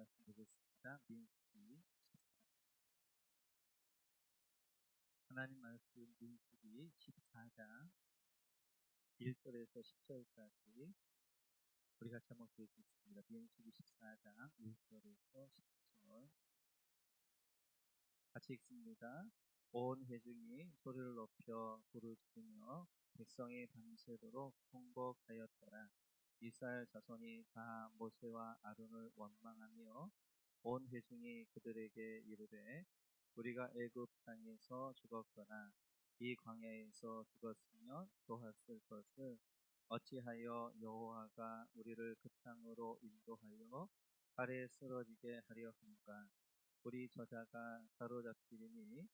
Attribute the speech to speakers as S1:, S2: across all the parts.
S1: 말씀 보겠습니다. 민수기 14. 하나님 말씀 민수기 14장 1절에서 10절까지 우리 같이 한번 읽겠습니다. 민수기 14장 1절에서 10절 같이 읽습니다. 온 회중이 소리를 높여 부르짖으며 백성이 밤새도록 통곡하였더라. 이스라엘 자손이 다 모세와 아론을 원망하며 온 회중이 그들에게 이르되 우리가 애굽 땅에서 죽었거나 이 광야에서 죽었으면 좋았을 것을 어찌하여 여호와가 우리를 그 땅으로 인도하여 칼에 쓰러지게 하려 하는가. 우리 저자가 사로잡히리니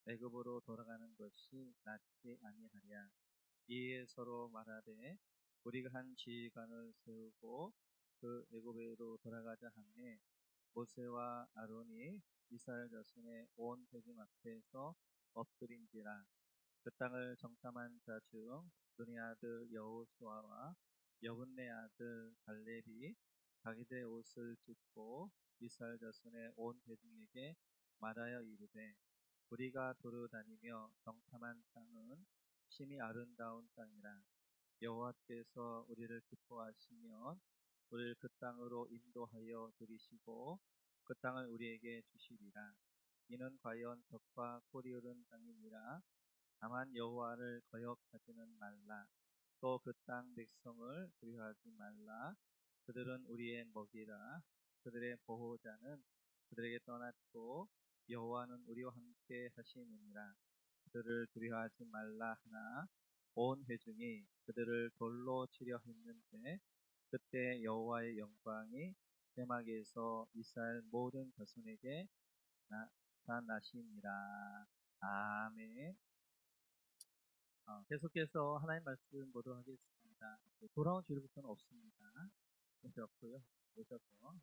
S1: 애굽으로 돌아가는 것이 낫지 아니하랴. 이에 서로 말하되 우리가 한 지휘관을 세우고 그 애굽으로 돌아가자 하매 모세와 아론이 이스라엘 자손의 온 회중 앞에서 엎드린지라. 그 땅을 정탐한 자 중 눈의 아들 여호수아와 여분네 아들 갈렙이 자기들의 옷을 찢고 이스라엘 자손의 온 회중에게 말하여 이르되 우리가 두루다니며 정탐한 땅은 심히 아름다운 땅이라. 여호와께서 우리를 기뻐하시면 우리를 그 땅으로 인도하여 들이시고 그 땅을 우리에게 주시리라. 이는 과연 덕과 꿀이 흐른 땅이니라. 다만 여호와를 거역하지는 말라. 또 그 땅 백성을 두려워하지 말라. 그들은 우리의 먹이라. 그들의 보호자는 그들에게 떠났고 여호와는 우리와 함께 하시느니라. 그들을 두려워하지 말라 하나 온 회중이 그들을 돌로 치려 했는데 그때 여호와의 영광이 세막에서 이스라엘 모든 자손에게 나타나시니라. 아멘. 계속해서 하나님 말씀 보도록 하겠습니다. 돌아온 주일부터는 없습니다. 그것이 없고요. 오셔서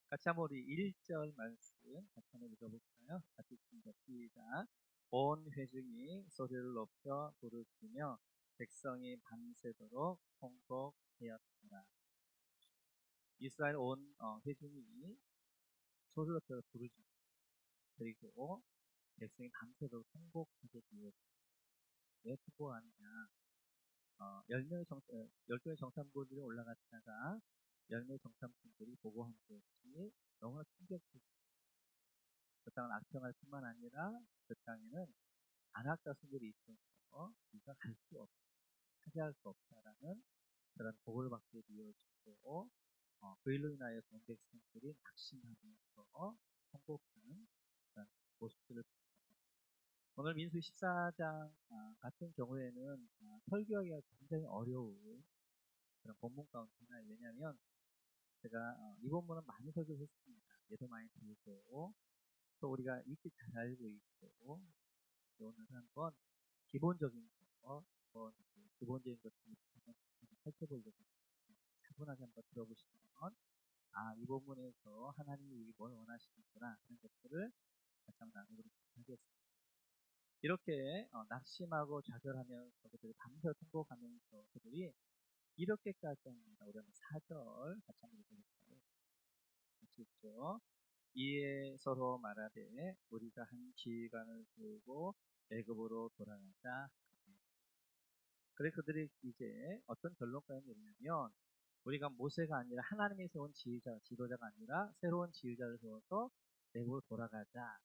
S1: 같이 한번 우리 1절 말씀 같이 한번 읽어볼까요? 같이 읽습니다. 시작. 온 회중이 소리를 높여 부르짖으며 백성이 밤새도록 통곡하였더라. 이스라엘 온 회중이 소리를 높여 부르짖고 그리고 백성이 밤새도록 통곡하게 되었습니다. 왜 통곡하느냐? 10명의 정탐꾼들이 올라갔다가 10명의 정탐꾼들이 보고한 것이 너무나 충격적이었습니다. 그 땅은 악평할 뿐만 아니라 그 땅에는 안악 자손들이 있어서 우리가 갈 수 없다, 차지할 수 없다라는 그런 보고를 받게 되어지고 그 일로 인하여 온 백성들이 낙심하면서 통곡하는 그런 모습들을 오늘 민수기 14장 같은 경우에는 설교하기가 굉장히 어려운 그런 본문 가운데 하나예요. 왜냐하면 제가 이 본문은 많이 설교했습니다. 예도 많이 드리고 또 우리가 익히 잘 알고 있고 오늘 한번 기본적인 거, 한번 기본적인 것들을 한번 살펴보려고 차분하게 한번 들어보시면 이 본문에서 하나님이 뭘 원하시는구나 하는 것들을 같이 한번 나누도록 하겠습니다. 이렇게 낙심하고 좌절하면서 그들이 밤새 통곡하면서 그들이 이렇게까지 합니다. 우리 한번 4절 같이 한번 읽어볼까요? 같이 읽죠. 이에 서로 말하되 우리가 한 지휘관을 세우고 애굽으로 돌아가자. 그래 그들이 이제 어떤 결론까지 내리냐면 우리가 모세가 아니라 하나님이 세운 지도자가 아니라 새로운 지휘자를 세워서 애굽으로 돌아가자.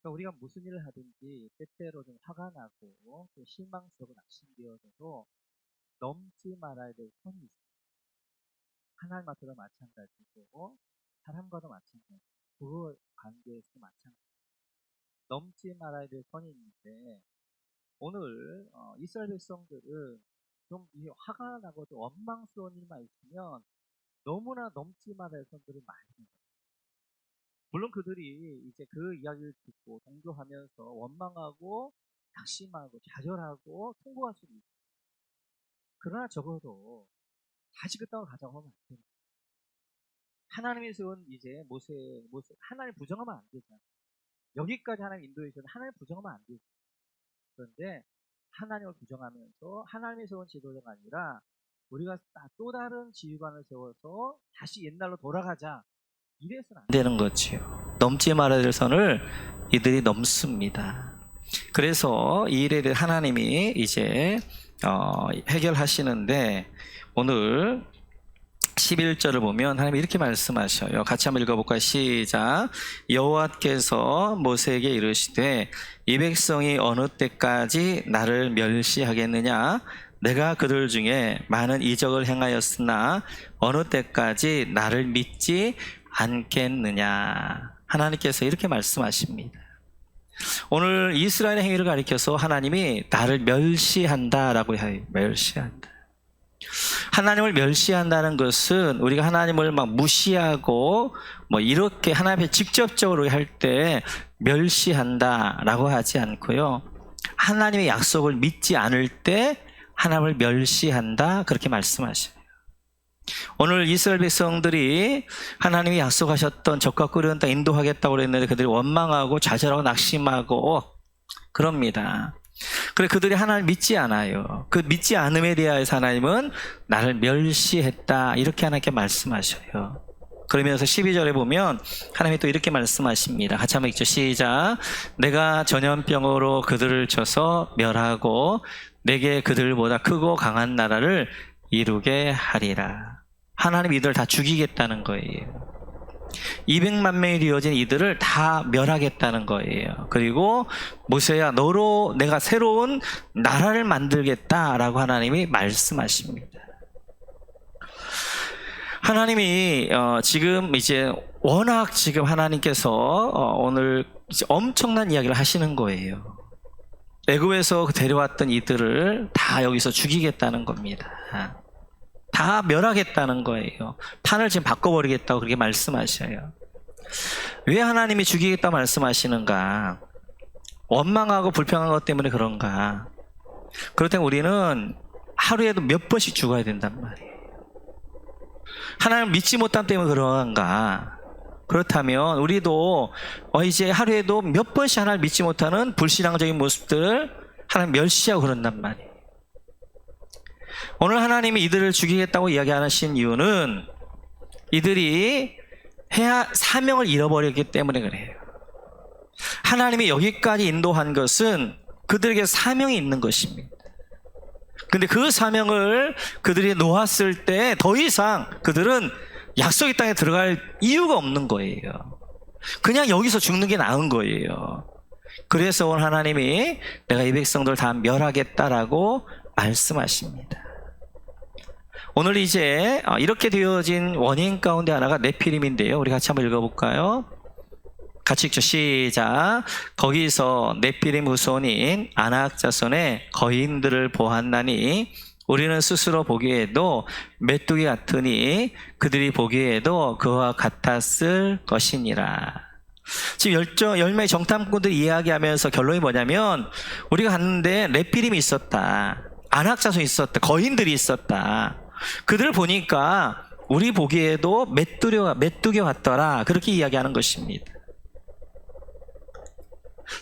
S1: 그러니까 우리가 무슨 일을 하든지 때때로 좀 화가 나고 또 실망스럽고 낙심되어져도 넘지 말아야 될 선이 있어요. 하나님한테도 마찬가지고 사람과도 마찬가지고 그 관계에서도 마찬가지고 넘지 말아야 될 선이 있는데 오늘 이스라엘 백성들은 좀 화가 나고 좀 원망스러운 일만 있으면 너무나 넘지 말아야 할 선들을 많이 해요. 물론 그들이 이제 그 이야기를 듣고 동조하면서 원망하고 낙심하고 좌절하고 통곡할 수도 있어요. 그러나 적어도 다시 그 땅을 가자고 하면 안 돼요. 하나님이 세운 이제 모세 하나님 부정하면 안 되잖아요. 여기까지 하나님 인도해 주셨는데 하나님 부정하면 안 되죠. 그런데 하나님을 부정하면서 하나님이 세운 지도자가 아니라 우리가 또 다른 지휘관을 세워서 다시 옛날로 돌아가자 이래서는 안
S2: 되는 거지요. 넘지 말아야 될 선을 이들이 넘습니다. 그래서 이 일에 대해 하나님이 이제 해결하시는데 오늘 11절을 보면 하나님이 이렇게 말씀하셔요. 같이 한번 읽어볼까요? 시작. 여호와께서 모세에게 이르시되 이 백성이 어느 때까지 나를 멸시하겠느냐? 내가 그들 중에 많은 이적을 행하였으나 어느 때까지 나를 믿지 않겠느냐? 하나님께서 이렇게 말씀하십니다. 오늘 이스라엘의 행위를 가리켜서 하나님이 나를 멸시한다라고 해요. 멸시한다. 하나님을 멸시한다는 것은 우리가 하나님을 막 무시하고 뭐 이렇게 하나님 앞에 직접적으로 할 때 멸시한다라고 하지 않고요. 하나님의 약속을 믿지 않을 때 하나님을 멸시한다 그렇게 말씀하셔요. 오늘 이스라엘 백성들이 하나님이 약속하셨던 적과 꿀은 땅 인도하겠다고 그랬는데 그들이 원망하고 좌절하고 낙심하고 그럽니다. 그래 그들이 하나님을 믿지 않아요. 그 믿지 않음에 대하여서 하나님은 나를 멸시했다 이렇게 하나님께 말씀하셔요. 그러면서 12절에 보면 하나님이 또 이렇게 말씀하십니다. 같이 한번 읽죠. 시작. 내가 전염병으로 그들을 쳐서 멸하고 내게 그들보다 크고 강한 나라를 이루게 하리라. 하나님 이들을 다 죽이겠다는 거예요. 200만 명이 되어진 이들을 다 멸하겠다는 거예요. 그리고 모세야 너로 내가 새로운 나라를 만들겠다라고 하나님이 말씀하십니다. 하나님이 지금 이제 워낙 지금 하나님께서 오늘 이제 엄청난 이야기를 하시는 거예요. 애굽에서 데려왔던 이들을 다 여기서 죽이겠다는 겁니다. 다 멸하겠다는 거예요. 판을 지금 바꿔버리겠다고 그렇게 말씀하셔요. 왜 하나님이 죽이겠다고 말씀하시는가? 원망하고 불평한 것 때문에 그런가? 그렇다면 우리는 하루에도 몇 번씩 죽어야 된단 말이에요. 하나님을 믿지 못함 때문에 그런가? 그렇다면 우리도 이제 하루에도 몇 번씩 하나님을 믿지 못하는 불신앙적인 모습들 하나님 멸시하고 그런단 말이에요. 오늘 하나님이 이들을 죽이겠다고 이야기하신 이유는 이들이 사명을 잃어버렸기 때문에 그래요. 하나님이 여기까지 인도한 것은 그들에게 사명이 있는 것입니다. 근데 그 사명을 그들이 놓았을 때 더 이상 그들은 약속의 땅에 들어갈 이유가 없는 거예요. 그냥 여기서 죽는 게 나은 거예요. 그래서 오늘 하나님이 내가 이 백성들 다 멸하겠다라고 말씀하십니다. 오늘 이제 이렇게 되어진 원인 가운데 하나가 네피림인데요. 우리 같이 한번 읽어볼까요? 같이 읽죠. 시작. 거기서 네피림 후손인 아낙 자손의 거인들을 보았나니 우리는 스스로 보기에도 메뚜기 같으니 그들이 보기에도 그와 같았을 것이니라. 지금 열매의 정탐꾼들이 이야기하면서 결론이 뭐냐면 우리가 갔는데 네피림이 있었다. 아낙 자손이 있었다. 거인들이 있었다. 그들을 보니까 우리 보기에도 메뚜기 같더라. 그렇게 이야기하는 것입니다.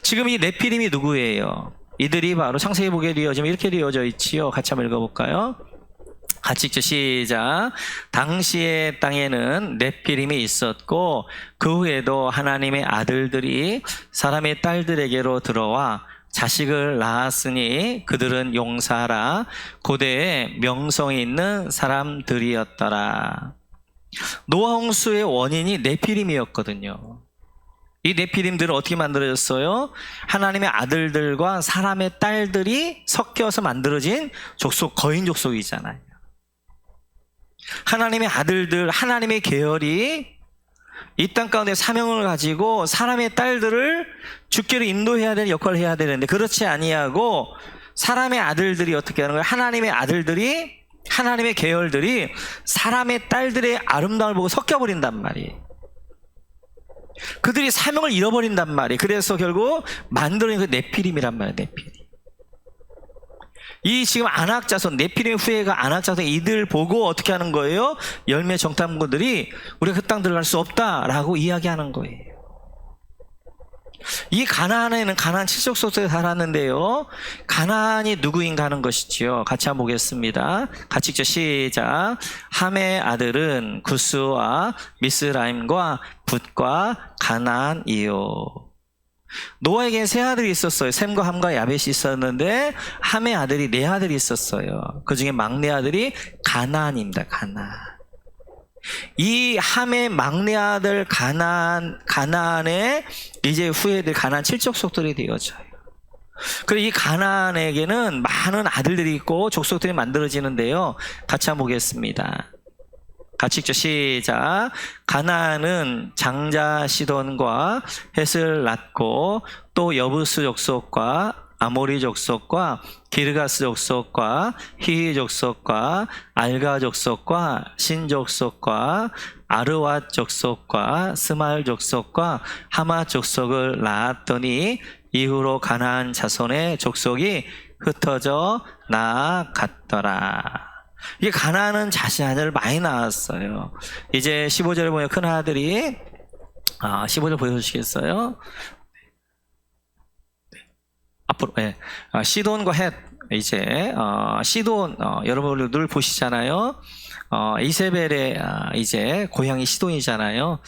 S2: 지금 이 네피림이 누구예요? 이들이 바로 창세기 보게 되어지면 이렇게 되어져 있지요. 같이 한번 읽어볼까요? 같이 읽죠. 시작. 당시의 땅에는 네피림이 있었고 그 후에도 하나님의 아들들이 사람의 딸들에게로 들어와 자식을 낳았으니 그들은 용사라 고대에 명성이 있는 사람들이었더라. 노아 홍수의 원인이 네피림이었거든요. 이 네피림들은 어떻게 만들어졌어요? 하나님의 아들들과 사람의 딸들이 섞여서 만들어진 족속, 거인 족속이잖아요. 하나님의 아들들, 하나님의 계열이 이 땅 가운데 사명을 가지고 사람의 딸들을 주께로 인도해야 되는 역할을 해야 되는데 그렇지 아니하고 사람의 아들들이 어떻게 하는 거예요? 하나님의 아들들이, 하나님의 계열들이 사람의 딸들의 아름다움을 보고 섞여버린단 말이에요. 그들이 사명을 잃어버린단 말이에요. 그래서 결국 만들어낸 그 네피림이란 말이에요. 네피림. 이 지금 아낙 자손, 네피림의 후예가 아낙 자손 이들 보고 어떻게 하는 거예요? 열매 정탐꾼들이 우리가 그 땅 들어갈 수 없다라고 이야기하는 거예요. 이 가나안에는 가나안 칠족속들이 살았는데요. 가나안이 누구인가 하는 것이지요. 같이 한번 보겠습니다. 같이 읽죠. 시작. 함의 아들은 구스와 미스라임과 붓과 가나안이요. 노아에게는 세 아들이 있었어요. 셈과 함과 야벳이 있었는데 함의 아들이 네 아들이 있었어요. 그 중에 막내 아들이 가나안입니다. 가나안. 이 함의 막내 아들 가나안의 이제 후예들 가나안 칠족속들이 되어져요. 그리고 이 가나안에게는 많은 아들들이 있고 족속들이 만들어지는데요. 같이 한번 보겠습니다. 같이 읽죠. 시작. 가나안은 장자 시돈과 헷을 낳고 또 여부스 족속과 아모리 족속과 기르가스 족속과 히위 족속과 알가 족속과 신 족속과 아르왓 족속과 스말 족속과 하마 족속을 낳았더니 이후로 가나안 자손의 족속이 흩어져 나아갔더라. 이게 가나안은 자신의 아들을 많이 낳았어요. 이제 15절에 보면 큰 아들이 15절 보여주시겠어요? 앞으로 시돈과 헷 이제 시돈 여러분 늘 보시잖아요. 이세벨의 이제 고향이 시돈이잖아요.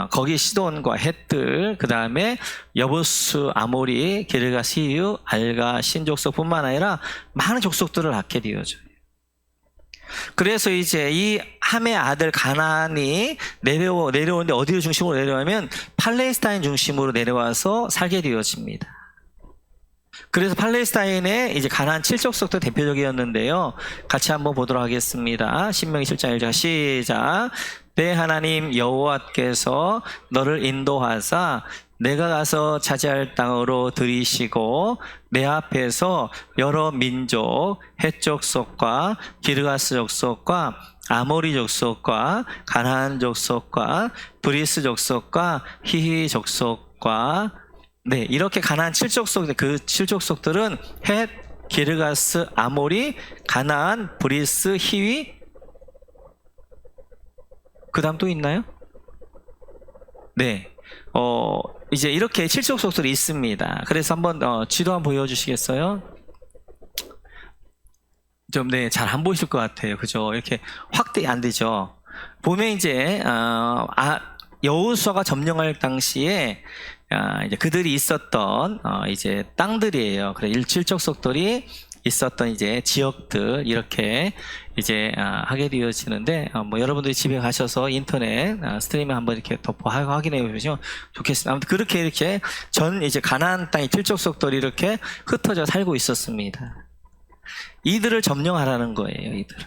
S2: 거기 시돈과 헷들 그 다음에 여부스 아모리 기르가 시유 알가 신족속뿐만 아니라 많은 족속들을 낳게 되어져요. 그래서 이제 이 함의 아들 가나안이 내려오는데 어디를 중심으로 내려오면 팔레스타인 중심으로 내려와서 살게 되어집니다. 그래서 팔레스타인의 이제 가나안 칠족속도 대표적이었는데요. 같이 한번 보도록 하겠습니다. 신명기 7장 1절 시작. 내 하나님 여호와께서 너를 인도하사 내가 가서 차지할 땅으로 들이시고 내 앞에서 여러 민족 헷 족속과 기르가스 족속과 아모리 족속과 가나안 족속과 브리스 족속과 히히 족속과 이렇게 가나안 칠족속, 그 칠족속들은 헷, 기르가스, 아모리, 가나안, 브리스, 히위, 그 다음 또 있나요? 네. 이제 이렇게 칠족속들이 있습니다. 그래서 한번 지도 한번 보여주시겠어요? 좀 잘 안 보이실 것 같아요. 그죠? 이렇게 확대 안 되죠. 보면 이제 여호수아가 점령할 당시에 이제 그들이 있었던 이제 땅들이에요. 그래 칠족속들이 있었던 이제 지역들 이렇게 이제 하게 되어지는데 뭐 여러분들이 집에 가셔서 인터넷 스트리밍 한번 이렇게 확인해 보시면 좋겠습니다. 아무튼 그렇게 이렇게 전 이제 가나안 땅의 칠족속들이 이렇게 흩어져 살고 있었습니다. 이들을 점령하라는 거예요. 이들을.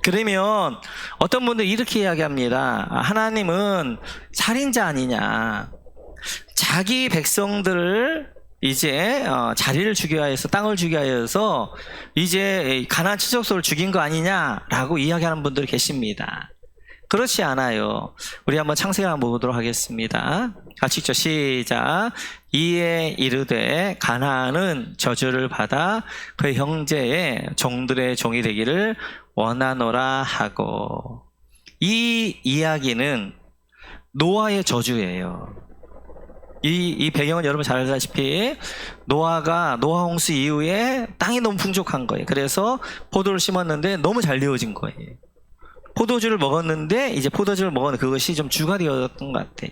S2: 그러면 어떤 분들이 이렇게 이야기합니다. 하나님은 살인자 아니냐. 자기 백성들을 이제 자리를 주기 위해서 땅을 주기 위해서 이제 가나안 칠족속을 죽인 거 아니냐라고 이야기하는 분들이 계십니다. 그렇지 않아요. 우리 한번 창세기 한번 보도록 하겠습니다. 같이 읽죠. 시작. 이에 이르되 가나안은 저주를 받아 그 형제의 종들의 종이 되기를 원하노라 하고. 이 이야기는 노아의 저주예요. 이 배경은 여러분 잘 알다시피 노아 홍수 이후에 땅이 너무 풍족한 거예요. 그래서 포도를 심었는데 너무 잘 되어진 거예요. 포도주를 먹었는데 이제 포도주를 먹었는데 그것이 좀 주가 되었던 것 같아요.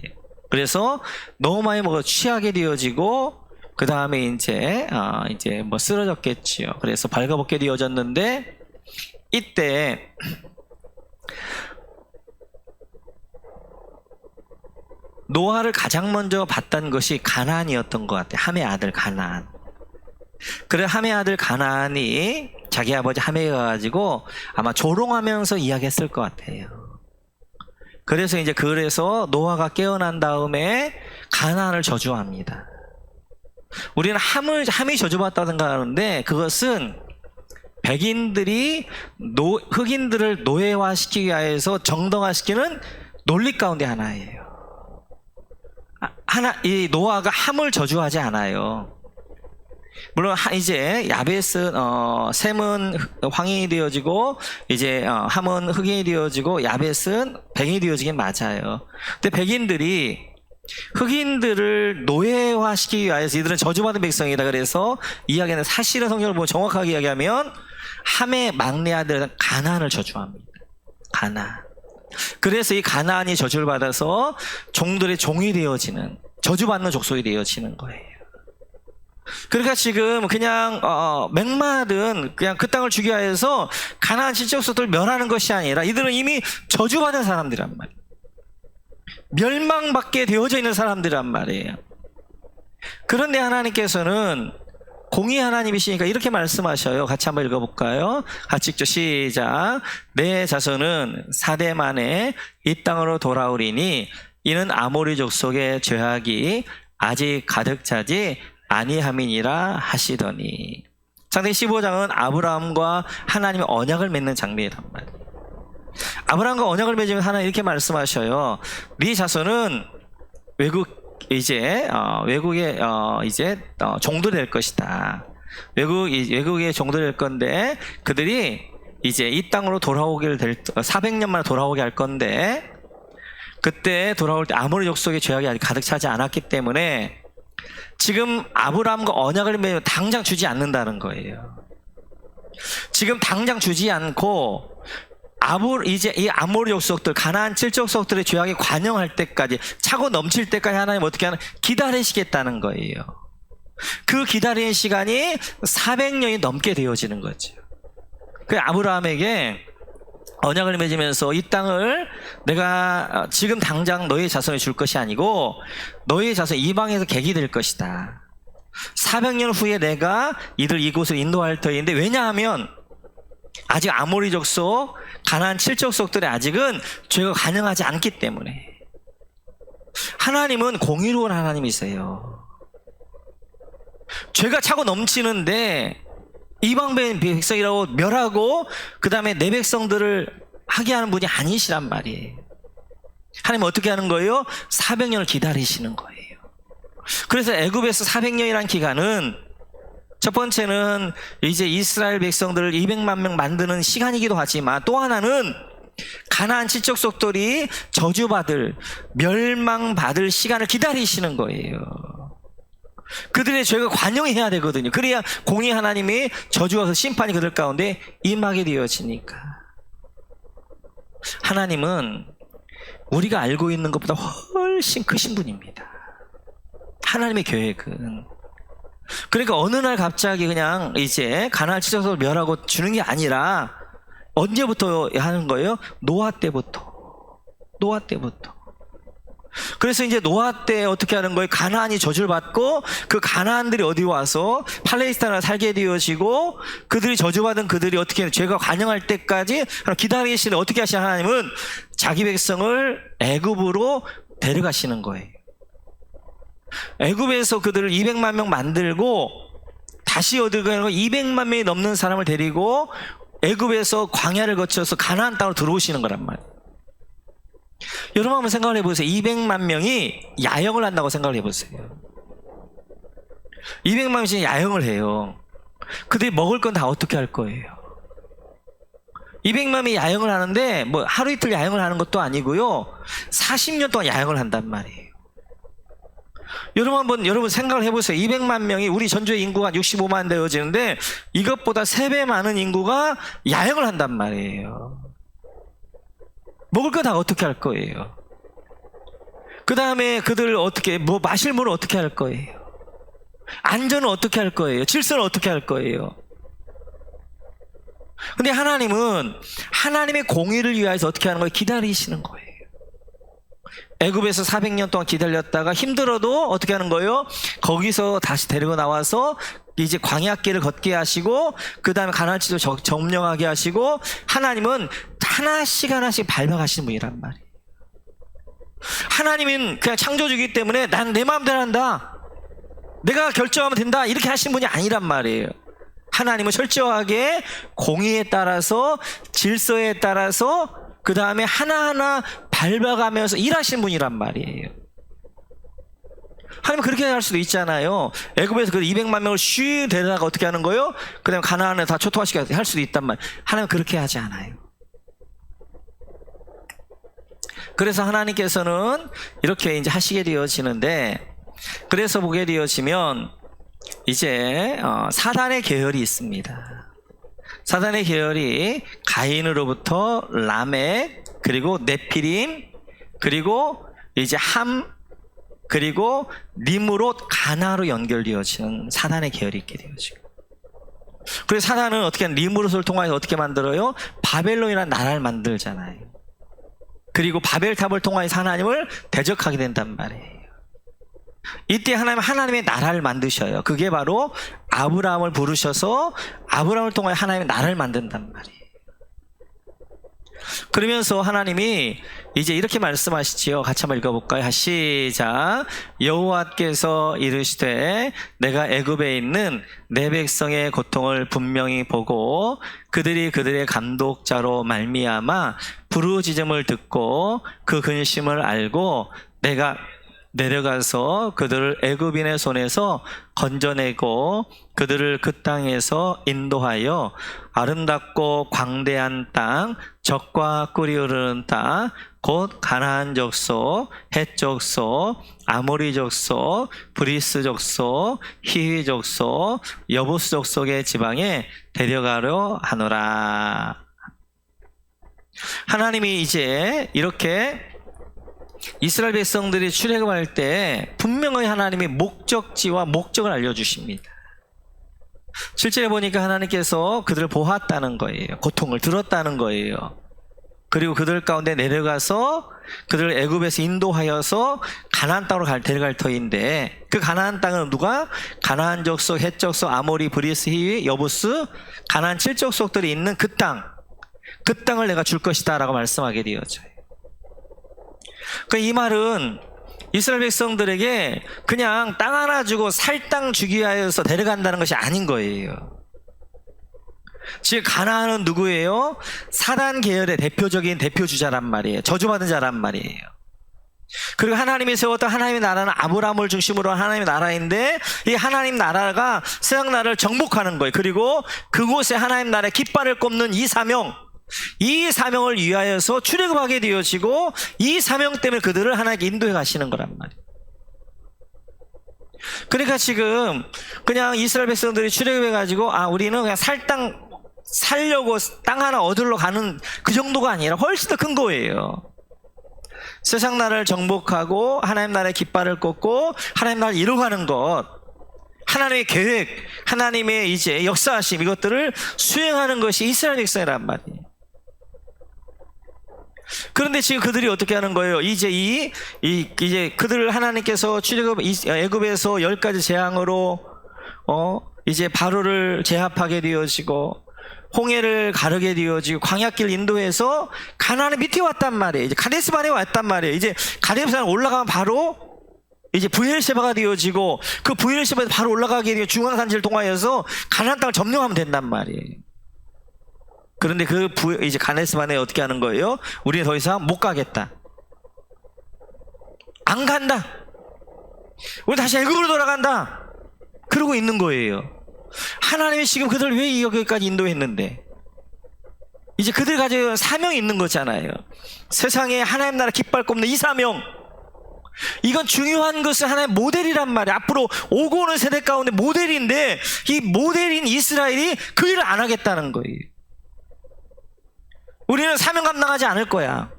S2: 그래서 너무 많이 먹어 취하게 되어지고 그 다음에 이제 뭐 쓰러졌겠지요. 그래서 발가벗게 되어졌는데 이때 노아를 가장 먼저 봤던 것이 가나안이었던 것 같아요. 함의 아들 가나안. 그래 함의 아들 가나안이 자기 아버지 함에 가가지고 아마 조롱하면서 이야기했을 것 같아요. 그래서 노아가 깨어난 다음에 가나안을 저주합니다. 우리는 함이 저주받다든가 하는데 그것은 백인들이 흑인들을 노예화시키기 위해서 정당화시키는 논리 가운데 하나예요. 이 노아가 함을 저주하지 않아요. 물론 이제 야벳은 셈은 황인이 되어지고 이제 함은 흑인이 되어지고 야벳은 백인이 되어지긴 맞아요. 근데 백인들이 흑인들을 노예화시키기 위해서 이들은 저주받은 백성이다. 그래서 이야기는 사실은 성경을 보면 정확하게 이야기하면 함의 막내 아들은 가나안을 저주합니다. 가나안. 그래서 이 가나안이 저주를 받아서 종들의 종이 되어지는, 저주받는 족속이 되어지는 거예요. 그러니까 지금 그냥 맹마든 그냥 그 땅을 주기 위해서 가나안 친척족들을 멸하는 것이 아니라 이들은 이미 저주받은 사람들이란 말이에요. 멸망받게 되어져 있는 사람들이란 말이에요. 그런데 하나님께서는 공의 하나님이시니까 이렇게 말씀하셔요. 같이 한번 읽어볼까요? 같이 읽죠. 시작. 내 자손은 4대 만에 이 땅으로 돌아오리니 이는 아모리 족속의 죄악이 아직 가득 차지 아니함이니라 하시더니. 창세기 15장은 아브라함과 하나님의 언약을 맺는 장면이란 말이에요. 아브라함과 언약을 맺으면 하나님 이렇게 말씀하셔요. 네 자손은 외국의 종도 될 것이다. 외국의 종도 될 건데 그들이 이제 이 땅으로 400년 만에 돌아오게 할 건데 그때 돌아올 때 아모리 족속의 죄악이 아직 가득 차지 않았기 때문에 지금 아브라함과 언약을 맺으면 당장 주지 않는다는 거예요. 지금 당장 주지 않고 이제 이 아모리 족속들, 가나안 7족속들의 죄악이 관영할 때까지, 차고 넘칠 때까지 하나님 어떻게 하나 기다리시겠다는 거예요. 그 기다리는 시간이 400년이 넘게 되어지는 거죠. 그 아브라함에게 언약을 맺으면서 이 땅을 내가 지금 당장 너희 자손에 줄 것이 아니고 너희 자손 이방에서 객이 될 것이다. 400년 후에 내가 이들 이곳을 인도할 터인데, 왜냐하면 아직 아모리 족속, 가나안 7족속들이 아직은 죄가 관영하지 않기 때문에. 하나님은 공의로운 하나님이세요. 죄가 차고 넘치는데 이방 백성이라고 멸하고 그 다음에 내 백성들을 하게 하는 분이 아니시란 말이에요. 하나님은 어떻게 하는 거예요? 400년을 기다리시는 거예요. 그래서 애굽에서 400년이라는 기간은 첫 번째는 이제 이스라엘 백성들을 200만 명 만드는 시간이기도 하지만, 또 하나는 가나안 7족속들이 저주받을, 멸망받을 시간을 기다리시는 거예요. 그들의 죄가 관영해야 되거든요. 그래야 공의 하나님이 저주와서 심판이 그들 가운데 임하게 되어지니까. 하나님은 우리가 알고 있는 것보다 훨씬 크신 분입니다. 하나님의 계획은. 그러니까 어느 날 갑자기 그냥 이제 가나안 7족속을 멸하고 주는 게 아니라 언제부터 하는 거예요? 노아 때부터. 그래서 이제 노아 때 어떻게 하는 거예요? 가나안이 저주를 받고 그 가나안들이 어디 와서 팔레스타인을 살게 되어지고, 그들이 저주받은 그들이 어떻게 하는, 죄가 관영할 때까지 기다리시는, 어떻게 하시는 하나님은 자기 백성을 애굽으로 데려가시는 거예요. 애굽에서 그들을 200만 명 만들고 다시 어디 가는 거, 200만 명이 넘는 사람을 데리고 애굽에서 광야를 거쳐서 가나안 땅으로 들어오시는 거란 말이에요. 여러분 한번 생각을 해보세요. 200만 명이 야영을 한다고 생각을 해보세요. 200만 명이 야영을 해요. 그들이 먹을 건 다 어떻게 할 거예요? 200만 명이 야영을 하는데 뭐 하루 이틀 야영을 하는 것도 아니고요, 40년 동안 야영을 한단 말이에요. 여러분 생각을 해보세요. 200만 명이, 우리 전주의 인구가 65만 되어지는데 이것보다 3배 많은 인구가 야영을 한단 말이에요. 먹을 거 다 어떻게 할 거예요? 그 다음에 그들 어떻게, 마실 물은 어떻게 할 거예요? 안전은 어떻게 할 거예요? 질서는 어떻게 할 거예요? 근데 하나님은 하나님의 공의를 위하여서 어떻게 하는 거예요? 기다리시는 거예요. 애굽에서 400년 동안 기다렸다가 힘들어도 어떻게 하는 거예요? 거기서 다시 데리고 나와서 이제 광야길을 걷게 하시고, 그 다음에 가나안 지도 점령하게 하시고, 하나님은 하나씩 밟아가시는 분이란 말이에요. 하나님은 그냥 창조주이기 때문에 난 내 마음대로 한다, 내가 결정하면 된다, 이렇게 하시는 분이 아니란 말이에요. 하나님은 철저하게 공의에 따라서, 질서에 따라서, 그 다음에 하나하나 밟아가면서 일하시는 분이란 말이에요. 하나님은 그렇게 할 수도 있잖아요. 애굽에서 그 200만 명을 쉬 데려다가 어떻게 하는 거예요? 그 다음에 가나안을 다 초토화시켜 할 수도 있단 말이에요. 하나님은 그렇게 하지 않아요. 그래서 하나님께서는 이렇게 이제 하시게 되어지는데, 그래서 보게 되어지면 이제 사단의 계열이 있습니다. 사단의 계열이 가인으로부터 라멕, 그리고 네피림, 그리고 이제 함, 그리고 님으로 가나로 연결되어지는 사단의 계열이 있게 되어지고, 그래서 사단은 어떻게 님으로를 통해서 어떻게 만들어요? 바벨론이라는 나라를 만들잖아요. 그리고 바벨탑을 통해서 하나님을 대적하게 된단 말이에요. 이때 하나님의 나라를 만드셔요. 그게 바로 아브라함을 부르셔서 아브라함을 통해 하나님의 나라를 만든단 말이에요. 그러면서 하나님이 이제 이렇게 말씀하시지요. 같이 한번 읽어볼까요? 시작. 여호와께서 이르시되 내가 애굽에 있는 내 백성의 고통을 분명히 보고 그들이 그들의 감독자로 말미암아 부르짖음을 듣고 그 근심을 알고 내가 내려가서 그들을 애굽인의 손에서 건져내고 그들을 그 땅에서 인도하여 아름답고 광대한 땅, 젖과 꿀이 흐르는 땅, 곧 가나안 족속, 헷 족속, 아모리 족속, 브리스 족속, 히위 족속, 여부스 족속의 지방에 데려가려 하노라. 하나님이 이제 이렇게 이스라엘 백성들이 출애굽할 때 분명히 하나님이 목적지와 목적을 알려주십니다. 실제로 보니까 하나님께서 그들을 보았다는 거예요. 고통을 들었다는 거예요. 그리고 그들 가운데 내려가서 그들을 애굽에서 인도하여서 가나안 땅으로 데려갈 터인데, 그 가나안 땅은 누가? 가나안 족속, 헷 족속, 아모리, 브리스, 히위, 여부스, 가나안 7족속들이 있는 그 땅을 내가 줄 것이다 라고 말씀하게 되어져요. 이 말은 이스라엘 백성들에게 그냥 땅 하나 주고 살 땅 주기 위하여서 데려간다는 것이 아닌 거예요. 즉 가나안은 누구예요? 사단 계열의 대표적인 대표주자란 말이에요. 저주받은 자란 말이에요. 그리고 하나님이 세웠던 하나님의 나라는 아브라함을 중심으로 한 하나님의 나라인데, 이 하나님 나라가 세상 나라를 정복하는 거예요. 그리고 그곳에 하나님 나라의 깃발을 꼽는 이 사명을 위하여서 출애굽하게 되어지고, 이 사명 때문에 그들을 하나님께 인도해 가시는 거란 말이에요. 그러니까 지금 그냥 이스라엘 백성들이 출애굽해 가지고 우리는 그냥 살려고 땅 하나 얻으러 가는 그 정도가 아니라 훨씬 더 큰 거예요. 세상 나라를 정복하고 하나님 나라의 깃발을 꽂고 하나님 나라를 이루어가는 것, 하나님의 계획, 하나님의 이제 역사하심, 이것들을 수행하는 것이 이스라엘 백성이란 말이에요. 그런데 지금 그들이 어떻게 하는 거예요? 이제 그들을 하나님께서 애굽에서 10가지 재앙으로 이제 바로를 제압하게 되어지고 홍해를 가르게 되어지고 광야길 인도해서 가나안의 밑에 왔단 말이에요. 이제 가데스바네에 왔단 말이에요. 이제 가데스바네 올라가면 바로 이제 브엘셰바가 되어지고, 그 브엘셰바에서 바로 올라가게 되어 중앙산지를 통하여서 가나안 땅을 점령하면 된단 말이에요. 그런데 이제 가데스바네에 어떻게 하는 거예요? 우리는 더 이상 못 가겠다. 안 간다. 우리 다시 애굽으로 돌아간다. 그러고 있는 거예요. 하나님이 지금 그들을 왜 여기까지 인도했는데, 이제 그들 가지고 사명이 있는 거잖아요. 세상에 하나님 나라 깃발 꼽는 이 사명, 이건 중요한 것은 하나의 모델이란 말이에요. 앞으로 오고 오는 세대 가운데 모델인데, 이 모델인 이스라엘이 그 일을 안 하겠다는 거예요. 우리는 사명 감당하지 않을 거야.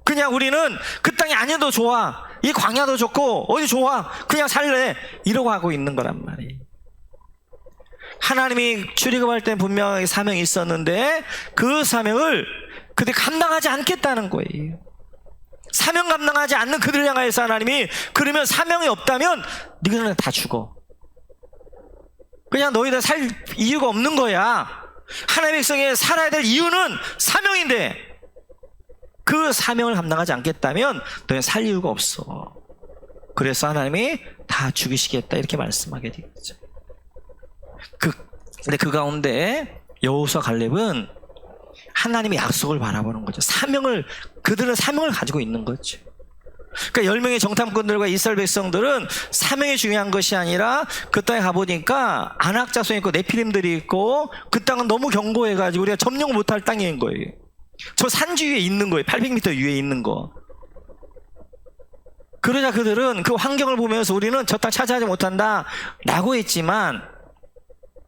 S2: 그냥 우리는 그 땅이 아니어도 좋아, 이 광야도 좋고 어디 좋아, 그냥 살래, 이러고 하고 있는 거란 말이에요. 하나님이 출애굽할 때 분명하게 사명이 있었는데 그 사명을 그들이 감당하지 않겠다는 거예요. 사명 감당하지 않는 그들을 향하여서 하나님이, 그러면 사명이 없다면 너희들은 다 죽어. 그냥 너희들 살 이유가 없는 거야. 하나님의 백성이 살아야 될 이유는 사명인데, 그 사명을 감당하지 않겠다면 너희는 살 이유가 없어. 그래서 하나님이 다 죽이시겠다 이렇게 말씀하게 되겠죠. 근데 그 가운데 여호수아 갈렙은 하나님의 약속을 바라보는 거죠. 그들은 사명을 가지고 있는 거죠. 그러니까 10명의 정탐꾼들과 이스라엘 백성들은 사명이 중요한 것이 아니라, 그 땅에 가보니까 아낙 자손이 있고 네피림들이 있고 그 땅은 너무 견고해가지고 우리가 점령 못할 땅인 거예요. 저 산지 위에 있는 거예요. 800m 위에 있는 거. 그러자 그들은 그 환경을 보면서 우리는 저 땅 차지하지 못한다 라고 했지만,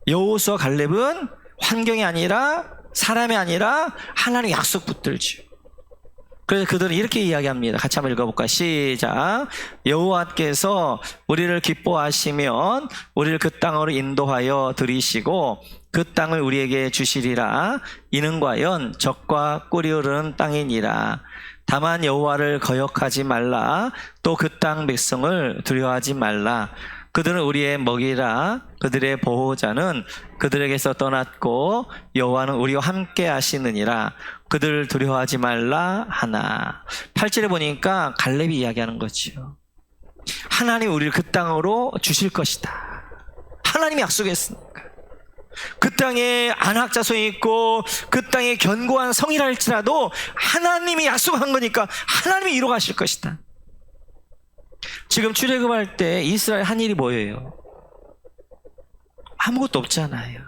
S2: 여호수아 갈렙은 환경이 아니라 사람이 아니라 하나님의 약속 붙들죠. 그래서 그들은 이렇게 이야기합니다. 같이 한번 읽어볼까요? 시작. 여호와께서 우리를 기뻐하시면 우리를 그 땅으로 인도하여 들이시고 그 땅을 우리에게 주시리라. 이는 과연 적과 꿀이 흐르는 땅이니라. 다만 여호와를 거역하지 말라. 또 그 땅 백성을 두려워하지 말라. 그들은 우리의 먹이라. 그들의 보호자는 그들에게서 떠났고 여호와는 우리와 함께 하시느니라. 그들을 두려워하지 말라 하나. 8절에 보니까 갈렙이 이야기하는 거죠. 하나님이 우리를 그 땅으로 주실 것이다. 하나님이 약속했으니까. 그 땅에 안악 자손이 있고 그 땅에 견고한 성이라 할지라도 하나님이 약속한 거니까 하나님이 이루어 가실 것이다. 지금 출애굽할 때 이스라엘 한 일이 뭐예요? 아무것도 없잖아요.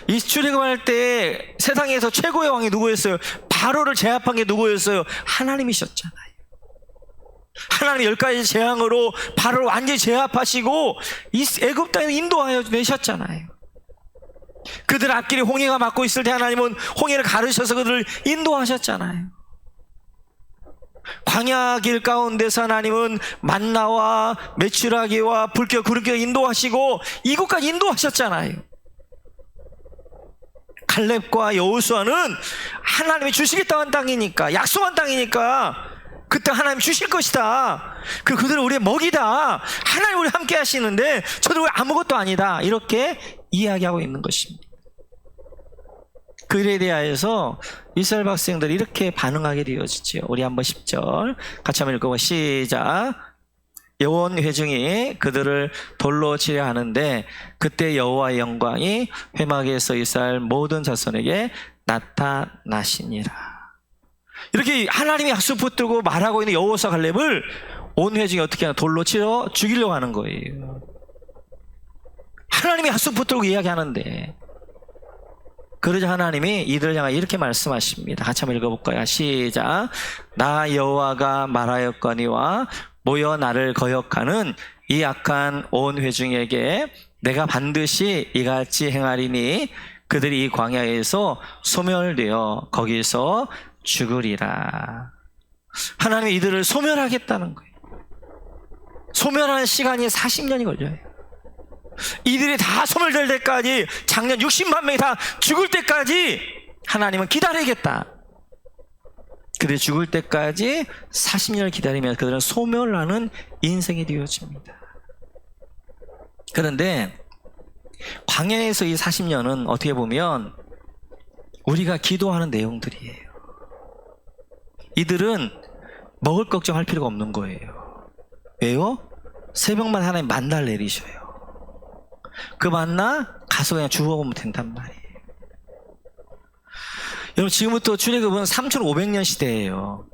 S2: 이 출애굽할 때 세상에서 최고의 왕이 누구였어요? 바로를 제압한 게 누구였어요? 하나님이셨잖아요. 하나님 10가지 재앙으로 바로를 완전히 제압하시고 이 애굽 땅에 인도하여 내셨잖아요. 그들 앞길에 홍해가 막고 있을 때 하나님은 홍해를 가르셔서 그들을 인도하셨잖아요. 광야 길 가운데서 하나님은 만나와 메추라기와 불꽃 구름길을 인도하시고 이곳까지 인도하셨잖아요. 갈렙과 여호수아는 하나님이 주시겠다는 땅이니까, 약속한 땅이니까 그 땅 하나님 주실 것이다. 그들은 우리의 먹이다. 하나님 우리 함께 하시는데 저들 왜 아무것도 아니다. 이렇게 이야기하고 있는 것입니다. 그 일에 대하여서 이스라엘 백성들이 이렇게 반응하게 되어지죠. 우리 한번 10절 같이 한번 읽어봐. 시작. 여호원 회중이 그들을 돌로 치려 하는데 그때 여호와의 영광이 회막에서 이스라엘 모든 자손에게 나타나시니라. 이렇게 하나님이 약속 붙들고 말하고 있는 여호수아 갈렙을 온 회중이 어떻게 하나 돌로 치러 죽이려고 하는 거예요. 하나님이 약속 붙들고 이야기하는데, 그러자 하나님이 이들을 향해 이렇게 말씀하십니다. 같이 한번 읽어볼까요? 시작. 나 여호와가 말하였거니와 모여 나를 거역하는 이 악한 온 회중에게 내가 반드시 이같이 행하리니 그들이 이 광야에서 소멸되어 거기서 죽으리라. 하나님이 이들을 소멸하겠다는 거예요. 소멸하는 시간이 40년이 걸려요. 이들이 다 소멸될 때까지, 작년 60만 명이 다 죽을 때까지 하나님은 기다리겠다. 그들이 죽을 때까지 40년을 기다리면 그들은 소멸하는 인생이 되어집니다. 그런데 광야에서 이 40년은 어떻게 보면 우리가 기도하는 내용들이에요. 이들은 먹을 걱정할 필요가 없는 거예요. 왜요? 새벽마다 하나님 만나를 내리셔요. 그 만나 가서 그냥 주워보면 된단 말이에요. 여러분, 지금부터 출애굽은 3500년 시대예요.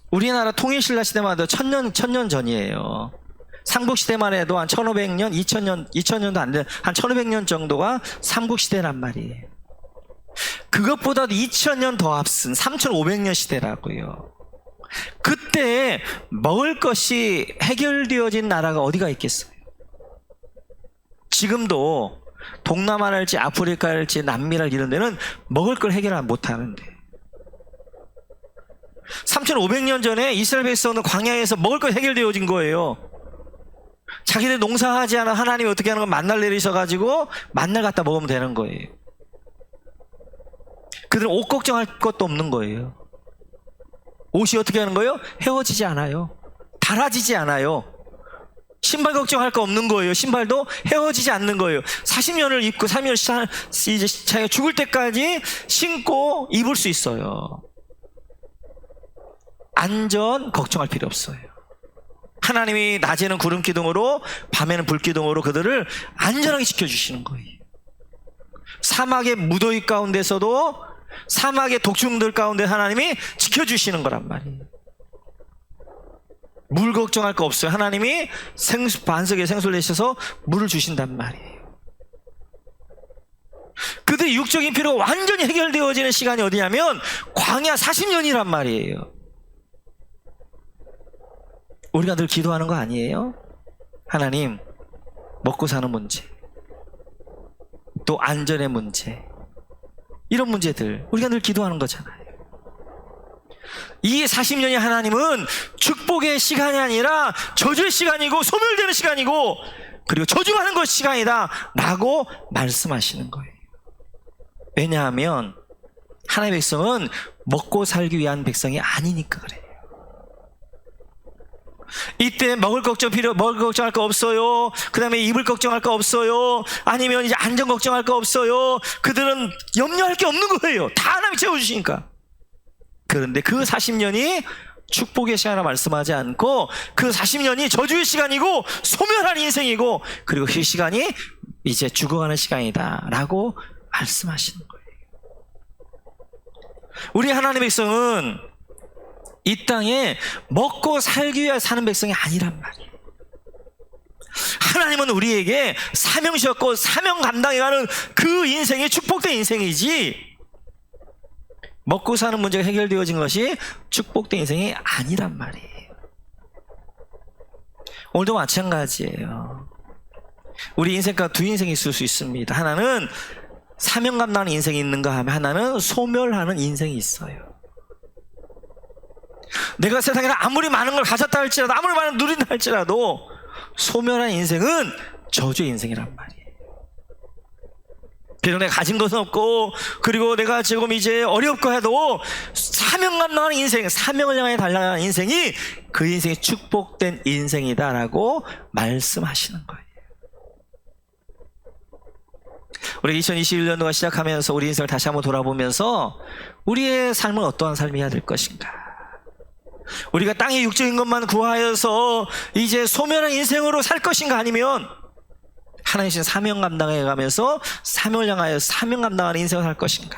S2: 우리나라 통일신라 시대만 해도 1000년 전이에요. 삼국시대만 해도 한 1500년, 2000년도 안 돼, 한 1500년 정도가 삼국시대란 말이에요. 그것보다도 2000년 더 앞선 3500년 시대라고요. 그때 먹을 것이 해결되어진 나라가 어디가 있겠어요? 지금도 동남아랄지 아프리카랄지 남미랄 이런 데는 먹을 걸 해결 못하는데, 3500년 전에 이스라엘 백성은 광야에서 먹을 걸 해결되어진 거예요. 자기들 농사하지 않아 하나님이 어떻게 하는 건 만날 내리셔가지고 만날 갖다 먹으면 되는 거예요. 그들은 옷 걱정할 것도 없는 거예요. 옷이 어떻게 하는 거예요? 헤어지지 않아요. 닳아지지 않아요. 신발 걱정할 거 없는 거예요. 신발도 헤어지지 않는 거예요. 40년을 입고 3년 이제 자기가 죽을 때까지 신고 입을 수 있어요. 안전 걱정할 필요 없어요. 하나님이 낮에는 구름 기둥으로 밤에는 불 기둥으로 그들을 안전하게 지켜주시는 거예요. 사막의 무더위 가운데서도 사막의 독충들 가운데 하나님이 지켜주시는 거란 말이에요. 물 걱정할 거 없어요. 하나님이 반석에 생수를 내셔서 물을 주신단 말이에요. 그들의 육적인 필요가 완전히 해결되어지는 시간이 어디냐면 광야 40년이란 말이에요. 우리가 늘 기도하는 거 아니에요? 하나님, 먹고 사는 문제, 또 안전의 문제, 이런 문제들 우리가 늘 기도하는 거잖아요. 이 40년이 하나님은 축복의 시간이 아니라 저주의 시간이고 소멸되는 시간이고 그리고 저주하는 것 시간이다 라고 말씀하시는 거예요. 왜냐하면 하나님의 백성은 먹고 살기 위한 백성이 아니니까 그래요. 이때 먹을 걱정할 거 없어요. 그 다음에 입을 걱정할 거 없어요. 아니면 이제 안전 걱정할 거 없어요. 그들은 염려할 게 없는 거예요. 다 하나님이 채워주시니까. 그런데 그 40년이 축복의 시간이라 말씀하지 않고 그 40년이 저주의 시간이고 소멸한 인생이고 그리고 그 시간이 이제 죽어가는 시간이다 라고 말씀하시는 거예요. 우리 하나님의 백성은 이 땅에 먹고 살기 위해 사는 백성이 아니란 말이에요. 하나님은 우리에게 사명 주셨고 사명 감당해가는 그 인생이 축복된 인생이지 먹고 사는 문제가 해결되어진 것이 축복된 인생이 아니란 말이에요. 오늘도 마찬가지예요. 우리 인생과 두 인생이 있을 수 있습니다. 하나는 사명 감당하는 인생이 있는가 하면 하나는 소멸하는 인생이 있어요. 내가 세상에 아무리 많은 걸 가졌다 할지라도 아무리 많은 누린다 할지라도 소멸한 인생은 저주의 인생이란 말이에요. 비록 내가 가진 것은 없고 그리고 내가 지금 이제 어렵고 해도 사명 감당하는 인생, 사명을 향해 달려가는 인생이 그 인생이 축복된 인생이다라고 말씀하시는 거예요. 우리 2021년도가 시작하면서 우리 인생을 다시 한번 돌아보면서 우리의 삶은 어떠한 삶이어야 될 것인가? 우리가 땅의 육적인 것만 구하여서 이제 소멸한 인생으로 살 것인가 아니면 하나님 신 사명 감당해 가면서 사명을 향하여 사명 감당하는 인생을 살 것인가?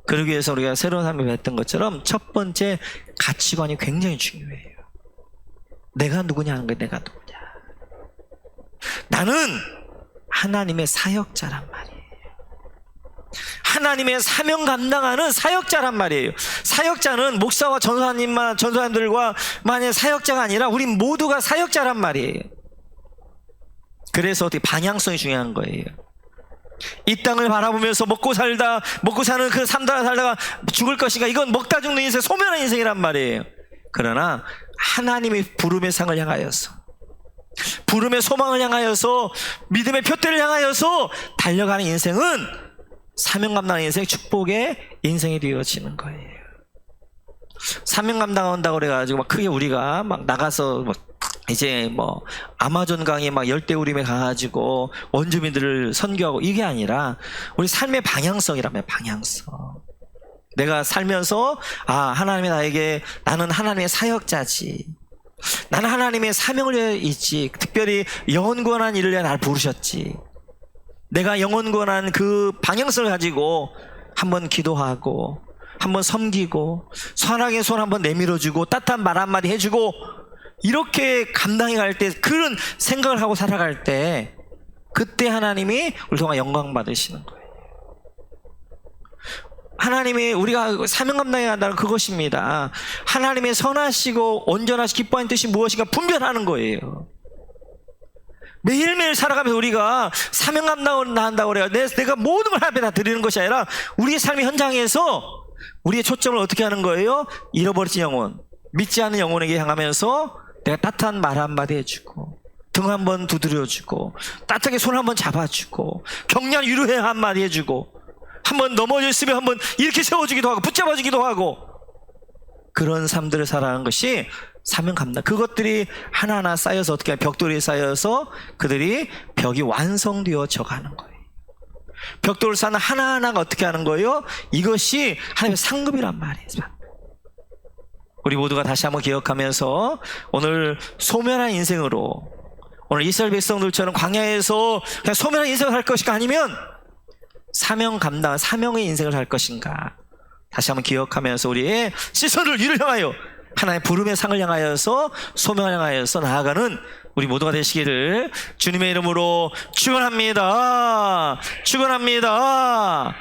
S2: 그러기 위해서 우리가 새로운 삶을 했던 것처럼 첫 번째 가치관이 굉장히 중요해요. 내가 누구냐 하는 거예요. 내가 누구냐. 나는 하나님의 사역자란 말이에요. 하나님의 사명 감당하는 사역자란 말이에요. 사역자는 목사와 전사님들과 만약 사역자가 아니라 우리 모두가 사역자란 말이에요. 그래서 어떻게 방향성이 중요한 거예요. 이 땅을 바라보면서 먹고 사는 그 살다가 죽을 것인가? 이건 먹다 죽는 인생, 소멸한 인생이란 말이에요. 그러나 하나님의 부름의 상을 향하여서 부름의 소망을 향하여서 믿음의 표대를 향하여서 달려가는 인생은 사명 감당하는 인생, 축복의 인생이 되어지는 거예요. 사명 감당한다고 그래가지고 막 크게 우리가 막 나가서 이제 아마존 강에 막 열대우림에 가가지고 원주민들을 선교하고 이게 아니라 우리 삶의 방향성이라면 방향성. 내가 살면서 하나님이 나는 하나님의 사역자지. 나는 하나님의 사명을 위해 있지. 특별히 영혼 구원한 일을 위해 나를 부르셨지. 내가 영혼 구원한 그 방향성을 가지고 한번 기도하고 한번 섬기고 선하게 손 한번 내밀어주고 따뜻한 말 한마디 해주고 이렇게 감당해 갈 때 그런 생각을 하고 살아갈 때 그때 하나님이 우리 통해 영광 받으시는 거예요. 하나님이 우리가 사명 감당해 간다는 그것입니다. 하나님의 선하시고 온전하시고 기뻐하는 뜻이 무엇인가 분별하는 거예요. 매일매일 살아가면서 우리가 사명 감당을 한다고 그래요. 내가 모든 걸 하나님께 다 드리는 것이 아니라 우리의 삶의 현장에서 우리의 초점을 어떻게 하는 거예요? 잃어버린 영혼, 믿지 않는 영혼에게 향하면서 내가 따뜻한 말 한마디 해주고 등 한번 두드려주고 따뜻하게 손 한번 잡아주고 격려한 위로의 한마디 해주고 한번 넘어져 있으면 한번 이렇게 세워주기도 하고 붙잡아주기도 하고 그런 삶들을 살아가는 것이 사명 감당. 그것들이 하나하나 쌓여서 어떻게 하면 벽돌이 쌓여서 그들이 벽이 완성되어져 가는 거예요. 벽돌을 쌓는 하나하나가 어떻게 하는 거예요? 이것이 하나님의 상급이란 말이에요. 우리 모두가 다시 한번 기억하면서 오늘 소멸한 인생으로 오늘 이스라엘 백성들처럼 광야에서 그냥 소멸한 인생을 할 것인가 아니면 사명 감당, 사명의 인생을 할 것인가 다시 한번 기억하면서 우리의 시선을 이를 향하여 하나님의 부름의 상을 향하여서 소명을 향하여서 나아가는 우리 모두가 되시기를 주님의 이름으로 축원합니다. 축원합니다.